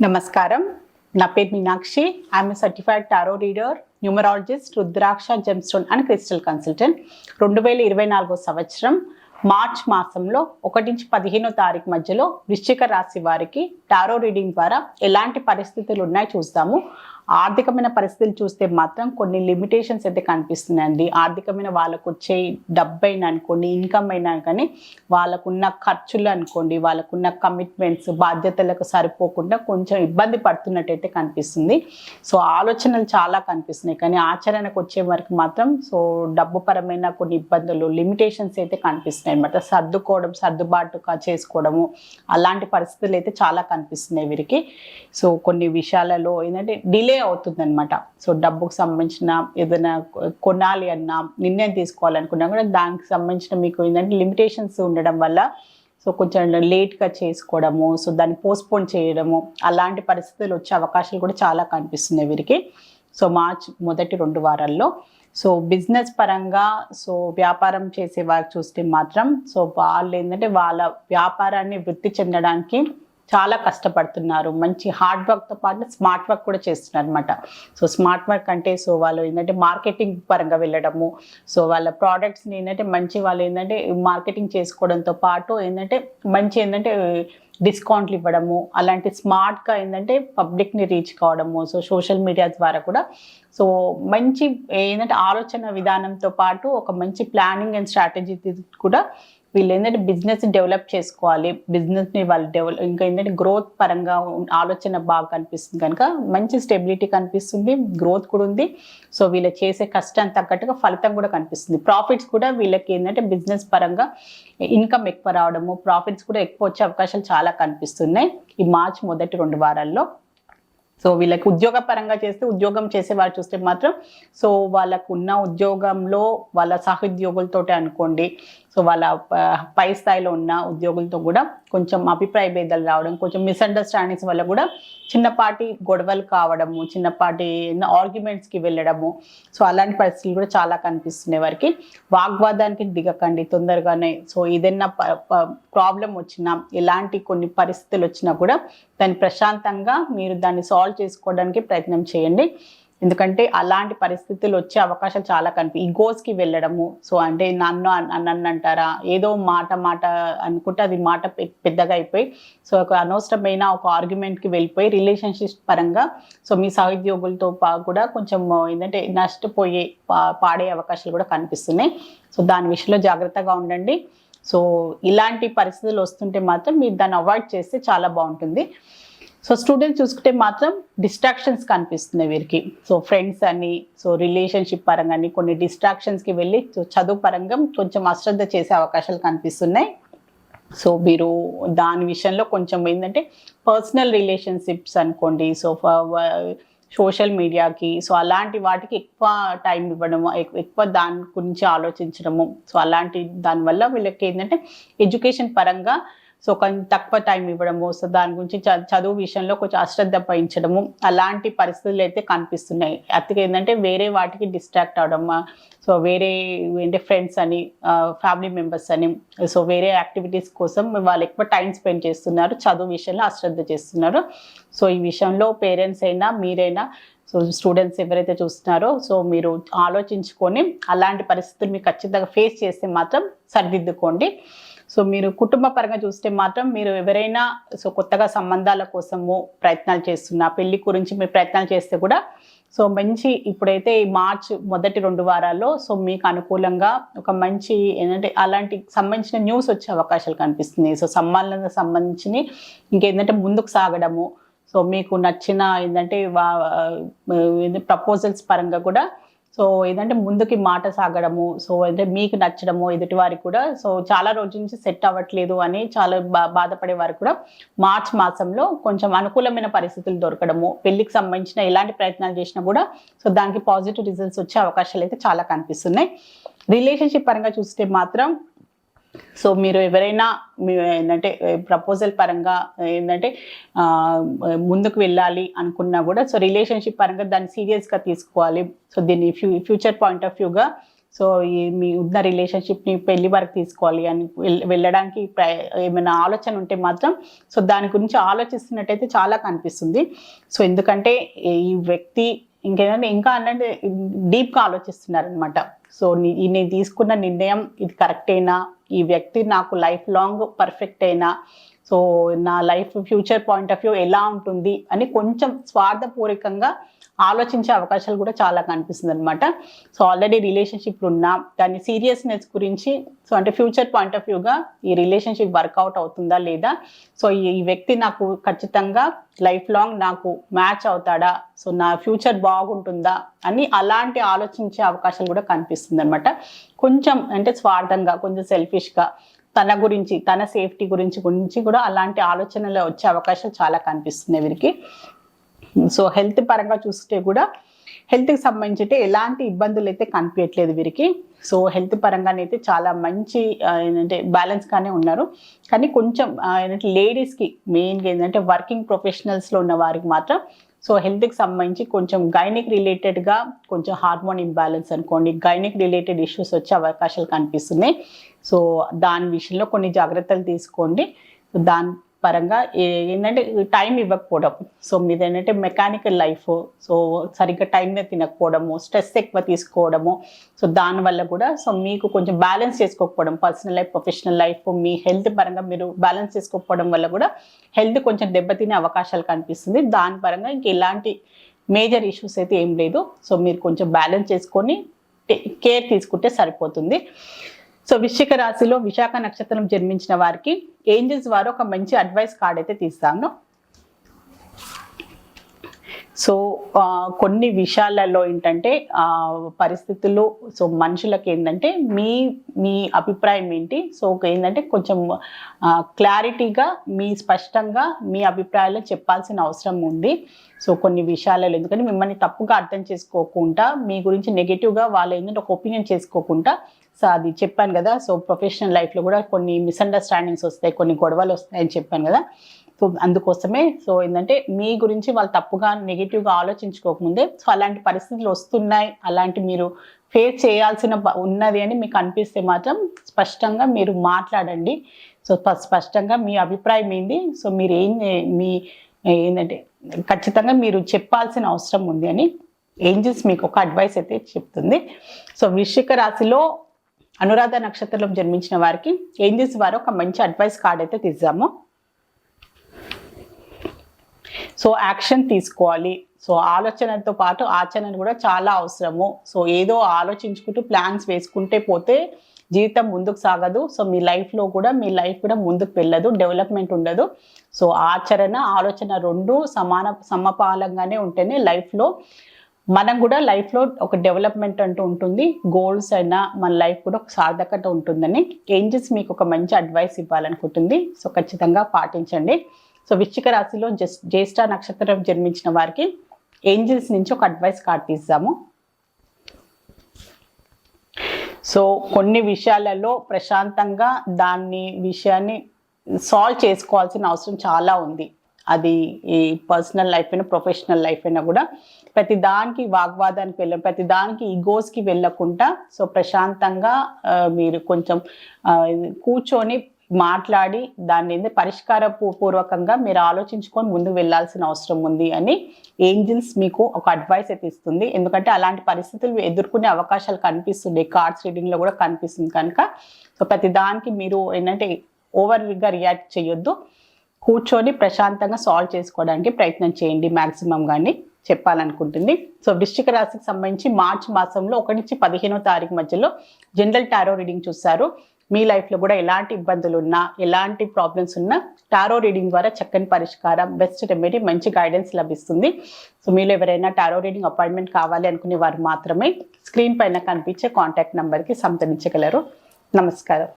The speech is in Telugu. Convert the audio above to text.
నమస్కారం. నా పేరు Meenakshi. I'm certified tarot reader, numerologist, rudraksha gemstone and crystal consultant. 2024 సంవత్సరం మార్చ్ మాసంలో 1 నుంచి 15వ తారీఖు మధ్యలో వృశ్చిక రాశి వారికి టారో రీడింగ్ ద్వారా ఎలాంటి పరిస్థితులు ఉన్నాయో చూస్తాము. ఆర్థికమైన పరిస్థితులు చూస్తే మాత్రం కొన్ని లిమిటేషన్స్ అయితే కనిపిస్తున్నాయండి. ఆర్థికమైన వాళ్ళకు వచ్చే డబ్బు అయినా అనుకోండి, ఇన్కమ్ అయినా కానీ వాళ్ళకున్న ఖర్చులు అనుకోండి, వాళ్ళకున్న కమిట్మెంట్స్, బాధ్యతలకు సరిపోకుండా కొంచెం ఇబ్బంది పడుతున్నట్టయితే కనిపిస్తుంది. సో ఆలోచనలు చాలా కనిపిస్తున్నాయి, కానీ ఆచరణకు వచ్చే వరకు మాత్రం డబ్బు పరమైన కొన్ని ఇబ్బందులు, లిమిటేషన్స్ అయితే కనిపిస్తున్నాయి అన్నమాట. సర్దుబాటు చేసుకోవడము అలాంటి పరిస్థితులు అయితే చాలా కనిపిస్తున్నాయి వీరికి. సో కొన్ని విషయాలలో ఏంటంటే డిలే అవుతుంది అనమాట. సో డబ్బుకు సంబంధించిన ఏదైనా కొనాలి అన్నా, నిర్ణయం తీసుకోవాలనుకున్నా కూడా దానికి సంబంధించిన మీకు ఏంటంటే లిమిటేషన్స్ ఉండడం వల్ల కొంచెం లేట్గా చేసుకోవడము, దాన్ని పోస్ట్పోన్ చేయడము అలాంటి పరిస్థితులు వచ్చే అవకాశాలు కూడా చాలా కనిపిస్తున్నాయి వీరికి. మార్చ్ మొదటి 2 వారాల్లో బిజినెస్ పరంగా వ్యాపారం చేసే వారికి చూస్తే మాత్రం వాళ్ళు ఏంటంటే వాళ్ళ వ్యాపారాన్ని వృద్ధి చెందడానికి చాలా కష్టపడుతున్నారు. మంచి హార్డ్ వర్క్తో పాటు స్మార్ట్ వర్క్ కూడా చేస్తున్నారు అనమాట. స్మార్ట్ వర్క్ అంటే వాళ్ళు ఏంటంటే మార్కెటింగ్ పరంగా వెళ్ళడము, వాళ్ళ ప్రోడక్ట్స్ని ఏంటంటే మంచి వాళ్ళు ఏంటంటే మార్కెటింగ్ చేసుకోవడంతో పాటు ఏంటంటే మంచి డిస్కౌంట్లు ఇవ్వడము, అలాంటి స్మార్ట్గా ఏంటంటే పబ్లిక్ని రీచ్ కావడము, సోషల్ మీడియా ద్వారా కూడా మంచి ఆలోచన విధానంతో పాటు ఒక మంచి ప్లానింగ్ అండ్ స్ట్రాటజీ కూడా వీళ్ళు బిజినెస్ డెవలప్ చేసుకోవాలి. బిజినెస్ని వాళ్ళు ఇంకా గ్రోత్ పరంగా ఆలోచన బాగా కనిపిస్తుంది కనుక మంచి స్టెబిలిటీ కనిపిస్తుంది, గ్రోత్ కూడా ఉంది. వీళ్ళు చేసే కష్టానికి తగ్గట్టుగా ఫలితం కూడా కనిపిస్తుంది. ప్రాఫిట్స్ కూడా వీళ్ళకి బిజినెస్ పరంగా ఇన్కమ్ ఎక్కువ రావడము, ప్రాఫిట్స్ కూడా ఎక్కువ వచ్చే అవకాశాలు చాలా కనిపిస్తున్నాయి ఈ మార్చ్ మొదటి 2 వారాల్లో. వీళ్ళకి ఉద్యోగ పరంగా చేస్తే, ఉద్యోగం చేసే వారు చూస్తే మాత్రం వాళ్ళకు ఉన్న ఉద్యోగంలో వాళ్ళ సహోద్యోగులతో అనుకోండి, వాళ్ళ పై స్థాయిలో ఉన్న ఉద్యోగులతో కూడా కొంచెం అభిప్రాయ భేదాలు రావడం, కొంచెం మిస్అండర్స్టాండింగ్స్ వల్ల కూడా చిన్నపాటి గొడవలు కావడము, చిన్నపాటి ఆర్గ్యుమెంట్స్కి వెళ్ళడము, అలాంటి పరిస్థితులు కూడా చాలా కనిపిస్తున్నాయి వారికి. వాగ్వాదానికి దిగకండి తొందరగానే. ఏదైనా ప్రాబ్లం వచ్చినా, ఎలాంటి కొన్ని పరిస్థితులు వచ్చినా కూడా దాన్ని ప్రశాంతంగా మీరు దాన్ని సాల్వ్ చేసుకోవడానికి ప్రయత్నం చేయండి. ఎందుకంటే అలాంటి పరిస్థితులు వచ్చే అవకాశాలు చాలా ఈగోస్కి వెళ్ళడము, అంటే నన్ను అంటారా, ఏదో మాట అనుకుంటే అది మాట పెద్దగా అయిపోయి ఒక అనవసరమైన ఒక ఆర్గ్యుమెంట్కి వెళ్ళిపోయి రిలేషన్షిప్ పరంగా మీ సహోద్యోగులతో కూడా కొంచెం ఏంటంటే నష్టపోయే పాడే అవకాశాలు కూడా కనిపిస్తున్నాయి. దాని విషయంలో జాగ్రత్తగా ఉండండి. ఇలాంటి పరిస్థితులు వస్తుంటే మాత్రం మీరు దాన్ని అవాయిడ్ చేస్తే చాలా బాగుంటుంది. స్టూడెంట్స్ చూసుకుంటే మాత్రం డిస్ట్రాక్షన్స్ కనిపిస్తున్నాయి వీరికి. ఫ్రెండ్స్ అని, రిలేషన్షిప్ పరంగా అని కొన్ని డిస్ట్రాక్షన్స్కి వెళ్ళి చదువు పరంగా కొంచెం అశ్రద్ధ చేసే అవకాశాలు కనిపిస్తున్నాయి. మీరు దాని విషయంలో కొంచెం ఏంటంటే పర్సనల్ రిలేషన్షిప్స్ అనుకోండి, సోషల్ మీడియాకి అలాంటి వాటికి ఎక్కువ టైం ఇవ్వడము, ఎక్కువ దాని గురించి ఆలోచించడము, అలాంటి దానివల్ల వీళ్ళకి ఏంటంటే ఎడ్యుకేషన్ పరంగా కొంచెం తక్కువ టైం ఇవ్వడము, దాని గురించి చదువు విషయంలో కొంచెం అశ్రద్ధ వహించడము అలాంటి పరిస్థితులు అయితే కనిపిస్తున్నాయి. అతిగా ఏంటంటే వేరే వాటికి డిస్ట్రాక్ట్ అవడము, వేరే ఫ్రెండ్స్ అని, ఫ్యామిలీ మెంబర్స్ అని, వేరే యాక్టివిటీస్ కోసం వాళ్ళు ఎక్కువ టైం స్పెండ్ చేస్తున్నారు, చదువు విషయంలో అశ్రద్ధ చేస్తున్నారు. ఈ విషయంలో పేరెంట్స్ అయినా మీరైనా స్టూడెంట్స్ ఎవరైతే చూస్తున్నారో మీరు ఆలోచించుకొని అలాంటి పరిస్థితులు మీకు ఖచ్చితంగా ఫేస్ చేస్తే మాత్రం సరిదిద్దుకోండి. మీరు కుటుంబ పరంగా చూస్తే మాత్రం మీరు ఎవరైనా కొత్తగా సంబంధాల కోసము ప్రయత్నాలు చేస్తున్నా, పెళ్లి గురించి మీరు ప్రయత్నాలు చేస్తే కూడా మంచి ఇప్పుడైతే ఈ మార్చ్ మొదటి 2 వారాల్లో మీకు అనుకూలంగా ఒక మంచి ఏంటంటే అలాంటి సంబంధించిన న్యూస్ వచ్చే అవకాశాలు కనిపిస్తున్నాయి. సంబంధాలకు సంబంధించి ఇంకేంటంటే ముందుకు సాగడము, మీకు నచ్చిన ఏంటంటే ప్రపోజల్స్ పరంగా కూడా ఏదంటే ముందుకి మాట సాగడము, అంటే మీకు నచ్చడము, ఎదుటి వారికి కూడా చాలా రోజుల నుంచి సెట్ అవ్వట్లేదు అని చాలా బాధపడే వారికి కూడా మార్చ్ మాసంలో కొంచెం అనుకూలమైన పరిస్థితులు దొరకడము, పెళ్లికి సంబంధించిన ఎలాంటి ప్రయత్నాలు చేసినా కూడా దానికి పాజిటివ్ రిజల్ట్స్ వచ్చే అవకాశాలు అయితే చాలా కనిపిస్తున్నాయి. రిలేషన్షిప్ పరంగా చూస్తే మాత్రం మీరు ఎవరైనా ఏంటంటే ప్రపోజల్ పరంగా ఏంటంటే ముందుకు వెళ్ళాలి అనుకున్నా కూడా రిలేషన్షిప్ పరంగా దాన్ని సీరియస్గా తీసుకోవాలి. దీన్ని ఫ్యూచర్ పాయింట్ ఆఫ్ వ్యూగా సో మీ ఉన్న రిలేషన్షిప్ని పెళ్లి వరకు తీసుకోవాలి అని వెళ్ళడానికి ఏమైనా ఆలోచన ఉంటే మాత్రం సో దాని గురించి ఆలోచిస్తున్నట్టయితే చాలా కనిపిస్తుంది. సో ఎందుకంటే ఈ వ్యక్తి ఇంకేంటంటే ఇంకా అంటే డీప్గా ఆలోచిస్తున్నారనమాట. సో నేను తీసుకున్న నిర్ణయం ఇది కరెక్టేనా, ఈ వ్యక్తి నాకు లైఫ్ లాంగ్ పర్ఫెక్ట్ అయినా, సో నా life future point of view ఎలా ఉంటుంది అని కొంచెం స్వార్థపూరికంగా ఆలోచించే అవకాశాలు కూడా చాలా కనిపిస్తుంది అనమాట. సో ఆల్రెడీ రిలేషన్షిప్లు ఉన్నా దాని సీరియస్నెస్ గురించి, సో అంటే ఫ్యూచర్ పాయింట్ ఆఫ్ వ్యూగా ఈ రిలేషన్షిప్ వర్కౌట్ అవుతుందా లేదా, సో ఈ వ్యక్తి నాకు ఖచ్చితంగా లైఫ్ లాంగ్ నాకు మ్యాచ్ అవుతాడా, సో నా ఫ్యూచర్ బాగుంటుందా అని అలాంటి ఆలోచించే అవకాశాలు కూడా కనిపిస్తుంది అనమాట. కొంచెం అంటే స్వార్థంగా, కొంచెం సెల్ఫిష్గా తన గురించి, తన సేఫ్టీ గురించి కూడా అలాంటి ఆలోచనలు వచ్చే అవకాశాలు చాలా కనిపిస్తున్నాయి వీరికి. సో హెల్త్ పరంగా చూస్తే కూడా హెల్త్కి సంబంధించి ఎలాంటి ఇబ్బందులు అయితే కనిపించట్లేదు వీరికి. సో హెల్త్ పరంగానైతే చాలా మంచి ఏంటంటే బ్యాలెన్స్గానే ఉన్నారు. కానీ కొంచెం ఏంటంటే లేడీస్కి మెయిన్గా ఏంటంటే వర్కింగ్ ప్రొఫెషనల్స్లో ఉన్న వారికి మాత్రం సో హెల్త్కి సంబంధించి కొంచెం గైనిక్ రిలేటెడ్గా కొంచెం హార్మోన్ ఇంబ్యాలెన్స్ అనుకోండి, గైనిక్ రిలేటెడ్ ఇష్యూస్ వచ్చే అవకాశాలు కనిపిస్తున్నాయి. సో దాని విషయంలో కొన్ని జాగ్రత్తలు తీసుకోండి. దాని పరంగా ఏంటంటే టైం ఇవ్వకపోవడం, సో మీది ఏంటంటే మెకానికల్ లైఫ్, సో సరిగ్గా టైంనే తినకపోవడము, స్ట్రెస్ ఎక్కువ తీసుకోవడము, సో దానివల్ల కూడా సో మీకు కొంచెం బ్యాలెన్స్ చేసుకోకపోవడం, పర్సనల్ లైఫ్ ప్రొఫెషనల్ లైఫ్ మీ హెల్త్ పరంగా మీరు బ్యాలెన్స్ చేసుకోకపోవడం వల్ల కూడా హెల్త్ కొంచెం దెబ్బతినే అవకాశాలు కనిపిస్తుంది. దాని పరంగా ఇంక ఎలాంటి మేజర్ ఇష్యూస్ అయితే ఏం లేదు. సో మీరు కొంచెం బ్యాలెన్స్ చేసుకొని కేర్ తీసుకుంటే సరిపోతుంది. సో వృశ్చిక రాశిలో విశాఖ నక్షత్రం జన్మించిన వారికి ఏంజల్స్ వారు ఒక మంచి అడ్వైస్ కార్డ్ అయితే తీస్తాను. సో కొన్ని విషయాలలో ఏంటంటే పరిస్థితులు, సో మనుషులకి ఏంటంటే మీ అభిప్రాయం ఏంటి, సో ఏంటంటే కొంచెం క్లారిటీగా స్పష్టంగా మీ అభిప్రాయాలు చెప్పాల్సిన అవసరం ఉంది. సో కొన్ని విషయాలలో ఎందుకంటే మిమ్మల్ని తప్పుగా అర్థం చేసుకోకుండా, మీ గురించి నెగిటివ్గా వాళ్ళు ఏంటంటే ఒక ఒపీనియన్ చేసుకోకుండా, సో అది చెప్పాను కదా. సో ప్రొఫెషనల్ లైఫ్లో కూడా కొన్ని మిస్అండర్స్టాండింగ్స్ వస్తాయి, కొన్ని గొడవలు వస్తాయని చెప్పాను కదా. సో అందుకోసమే సో ఏంటంటే మీ గురించి వాళ్ళు తప్పుగా నెగిటివ్గా ఆలోచించుకోకముందే సో అలాంటి పరిస్థితులు వస్తున్నాయి, అలాంటి మీరు ఫేస్ చేయాల్సిన ఉన్నది అని మీకు అనిపిస్తే మాత్రం స్పష్టంగా మీరు మాట్లాడండి. సో స్పష్టంగా మీ అభిప్రాయం ఏంది, సో మీరు ఏంటంటే ఖచ్చితంగా మీరు చెప్పాల్సిన అవసరం ఉంది అని ఏంజల్స్ మీకు ఒక అడ్వైస్ అయితే చెప్తుంది. సో వృశ్చిక రాశిలో అనురాధ నక్షత్రంలో జన్మించిన వారికి ఏంజల్స్ వారు ఒక మంచి అడ్వైస్ కార్డ్ అయితే తీద్దాము. సో యాక్షన్ తీసుకోవాలి, సో ఆలోచనతో పాటు ఆచరణ కూడా చాలా అవసరము. సో ఏదో ఆలోచించుకుంటూ ప్లాన్స్ వేసుకుంటే పోతే జీవితం ముందుకు సాగదు. సో మీ లైఫ్ కూడా ముందుకు వెళ్ళదు, డెవలప్మెంట్ ఉండదు. సో ఆలోచన రెండు సమపాలంగానే ఉంటేనే లైఫ్లో మనం కూడా లైఫ్లో ఒక డెవలప్మెంట్ అంటూ ఉంటుంది, గోల్స్ అయినా మన లైఫ్ కూడా ఒక సార్థకత ఉంటుందని ఏంజల్స్ మీకు ఒక మంచి అడ్వైస్ ఇవ్వాలనుకుంటుంది. సో ఖచ్చితంగా పాటించండి. సో వృశ్చిక రాశిలో జ్యేష్ఠ నక్షత్రం జన్మించిన వారికి ఏంజల్స్ నుంచి ఒక అడ్వైస్ కార్డ్ తీద్దాము. సో కొన్ని విషయాలలో ప్రశాంతంగా విషయాన్ని సాల్వ్ చేసుకోవాల్సిన అవసరం చాలా ఉంది. అది ఈ పర్సనల్ లైఫ్ అయినా ప్రొఫెషనల్ లైఫ్ అయినా కూడా ప్రతి దానికి వాగ్వాదానికి ప్రతి దానికి ఈగోస్కి వెళ్ళకుండా సో ప్రశాంతంగా మీరు కొంచెం కూర్చొని మాట్లాడి దాన్ని పరిష్కార పూర్వకంగా మీరు ఆలోచించుకొని ముందుకు వెళ్ళాల్సిన అవసరం ఉంది అని ఏంజల్స్ మీకు ఒక అడ్వైస్ అయితే ఇస్తుంది. ఎందుకంటే అలాంటి పరిస్థితులు ఎదుర్కొనే అవకాశాలు కనిపిస్తుంది, కార్డ్స్ రీడింగ్లో కూడా కనిపిస్తుంది కనుక సో ప్రతి దానికి మీరు ఏంటంటే ఓవర్గా రియాక్ట్ చేయొద్దు, కూర్చొని ప్రశాంతంగా సాల్వ్ చేసుకోవడానికి ప్రయత్నం చేయండి మ్యాక్సిమం కానీ చెప్పాలనుకుంటుంది. సో వృశ్చిక రాశికి సంబంధించి మార్చి మాసంలో 1 నుంచి 15వ తారీఖు మధ్యలో జనరల్ టారో రీడింగ్ చూస్తారు. మీ లైఫ్లో కూడా ఎలాంటి ఇబ్బందులు ఉన్నా, ఎలాంటి ప్రాబ్లమ్స్ ఉన్నా టారో రీడింగ్ ద్వారా చక్కని పరిష్కారం, బెస్ట్ రెమెడీ, మంచి గైడెన్స్ లభిస్తుంది. సో మీలో ఎవరైనా టారో రీడింగ్ అపాయింట్మెంట్ కావాలి అనుకునే వారు మాత్రమే స్క్రీన్ పైన కనిపించే కాంటాక్ట్ నెంబర్కి సంప్రదించగలరు. నమస్కారం.